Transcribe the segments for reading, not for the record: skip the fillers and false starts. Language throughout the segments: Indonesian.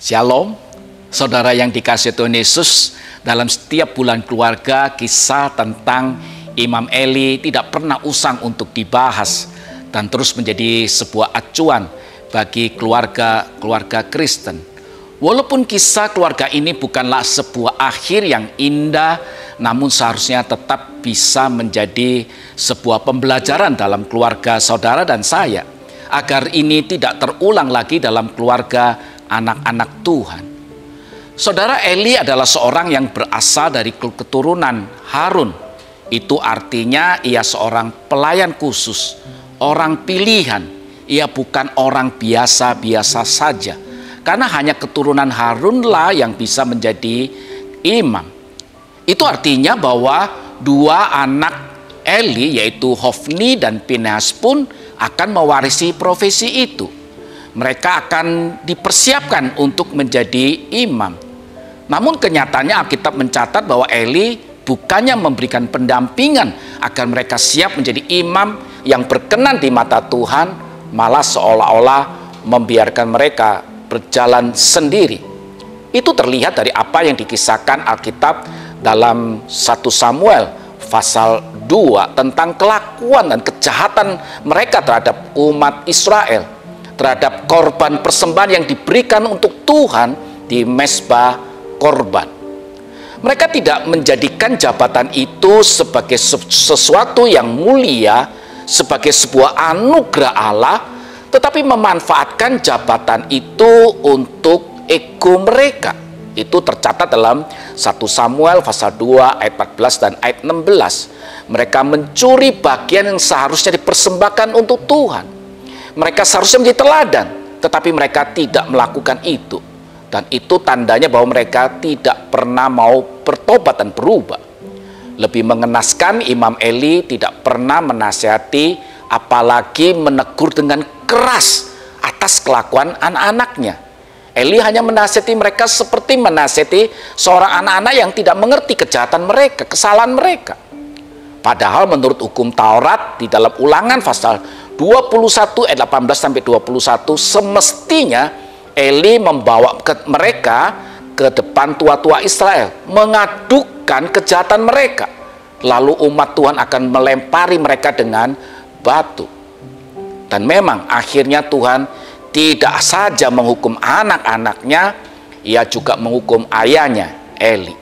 Shalom, saudara yang dikasihi Tuhan Yesus. Dalam setiap bulan keluarga, kisah tentang Imam Eli tidak pernah usang untuk dibahas dan terus menjadi sebuah acuan bagi keluarga Kristen. Walaupun kisah keluarga ini bukanlah sebuah akhir yang indah, namun seharusnya tetap bisa menjadi sebuah pembelajaran dalam keluarga saudara dan saya, agar ini tidak terulang lagi dalam keluarga anak-anak Tuhan. Saudara, Eli adalah seorang yang berasal dari keturunan Harun. Itu artinya ia seorang pelayan khusus, orang pilihan. Ia bukan orang biasa-biasa saja, karena hanya keturunan Harunlah yang bisa menjadi imam. Itu artinya bahwa dua anak Eli, yaitu Hofni dan Pinehas, pun akan mewarisi profesi itu. Mereka akan dipersiapkan untuk menjadi imam. Namun kenyataannya Alkitab mencatat bahwa Eli bukannya memberikan pendampingan agar mereka siap menjadi imam yang berkenan di mata Tuhan, malah seolah-olah membiarkan mereka berjalan sendiri. Itu terlihat dari apa yang dikisahkan Alkitab dalam 1 Samuel pasal 2 tentang kelakuan dan kejahatan mereka terhadap umat Israel, terhadap korban persembahan yang diberikan untuk Tuhan di mezbah korban. Mereka tidak menjadikan jabatan itu sebagai sesuatu yang mulia, sebagai sebuah anugerah Allah, tetapi memanfaatkan jabatan itu untuk ego mereka. Itu tercatat dalam 1 Samuel pasal 2 ayat 14 dan ayat 16. Mereka mencuri bagian yang seharusnya dipersembahkan untuk Tuhan. Mereka seharusnya menjadi teladan, tetapi mereka tidak melakukan itu. Dan itu tandanya bahwa mereka tidak pernah mau bertobat dan berubah. Lebih mengenaskan, Imam Eli tidak pernah menasihati, apalagi menegur dengan keras atas kelakuan anak-anaknya. Eli hanya menasihati mereka seperti menasihati seorang anak-anak yang tidak mengerti kejahatan mereka, kesalahan mereka. Padahal menurut hukum Taurat di dalam Ulangan pasal 21 ayat 18 sampai 21, semestinya Eli membawa mereka ke depan tua-tua Israel, mengadukan kejahatan mereka. Lalu umat Tuhan akan melempari mereka dengan batu. Dan memang akhirnya Tuhan tidak saja menghukum anak-anaknya, ia juga menghukum ayahnya, Eli.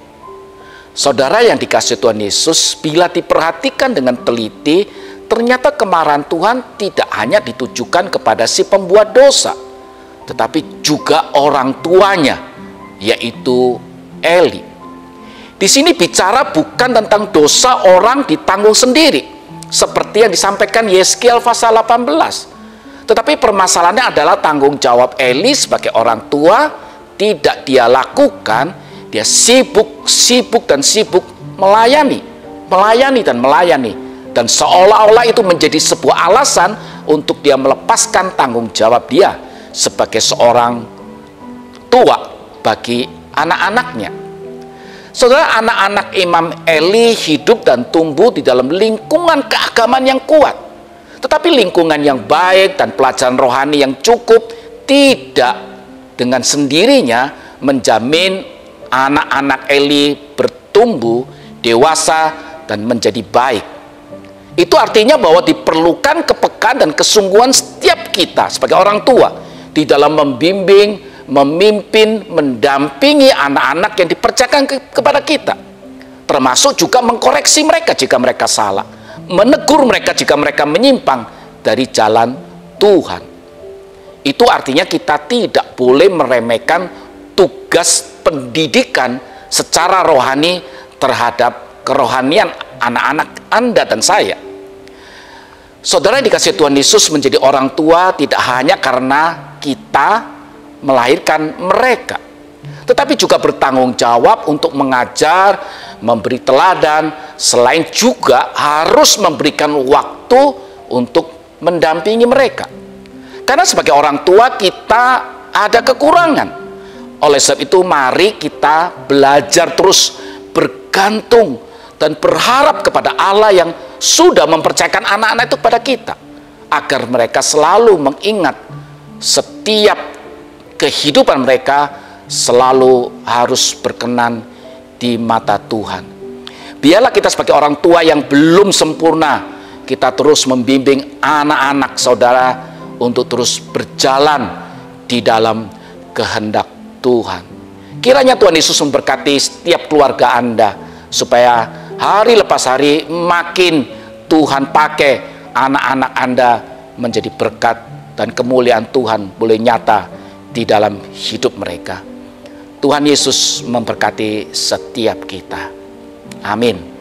Saudara yang dikasihi Tuhan Yesus, bila diperhatikan dengan teliti, ternyata kemarahan Tuhan tidak hanya ditujukan kepada si pembuat dosa, tetapi juga orang tuanya, yaitu Eli. Di sini bicara bukan tentang dosa orang ditanggung sendiri, seperti yang disampaikan Yeskiel pasal 18. Tetapi permasalahannya adalah tanggung jawab Eli sebagai orang tua tidak dia lakukan. Dia sibuk melayani. Dan seolah-olah itu menjadi sebuah alasan untuk dia melepaskan tanggung jawab dia sebagai seorang tua bagi anak-anaknya. Saudara, anak-anak Imam Eli hidup dan tumbuh di dalam lingkungan keagamaan yang kuat. Tetapi lingkungan yang baik dan pelajaran rohani yang cukup tidak dengan sendirinya menjamin anak-anak Eli bertumbuh, dewasa, dan menjadi baik. Itu artinya bahwa diperlukan kepekaan dan kesungguhan setiap kita sebagai orang tua di dalam membimbing, memimpin, mendampingi anak-anak yang dipercayakan kepada kita. Termasuk juga mengkoreksi mereka jika mereka salah, menegur mereka jika mereka menyimpang dari jalan Tuhan. Itu artinya kita tidak boleh meremehkan tugas pendidikan secara rohani terhadap kerohanian anak-anak Anda dan saya. Saudara yang dikasihi Tuhan Yesus, menjadi orang tua tidak hanya karena kita melahirkan mereka, tetapi juga bertanggung jawab untuk mengajar, memberi teladan, selain juga harus memberikan waktu untuk mendampingi mereka. Karena sebagai orang tua kita ada kekurangan. Oleh sebab itu mari kita belajar terus bergantung dan berharap kepada Allah yang sudah mempercayakan anak-anak itu kepada kita, agar mereka selalu mengingat setiap kehidupan mereka selalu harus berkenan di mata Tuhan. Biarlah kita sebagai orang tua yang belum sempurna, kita terus membimbing anak-anak saudara untuk terus berjalan di dalam kehendak Tuhan. Kiranya Tuhan Yesus memberkati setiap keluarga Anda, supaya hari lepas hari makin Tuhan pakai anak-anak Anda menjadi berkat, dan kemuliaan Tuhan boleh nyata di dalam hidup mereka. Tuhan Yesus memberkati setiap kita. Amin.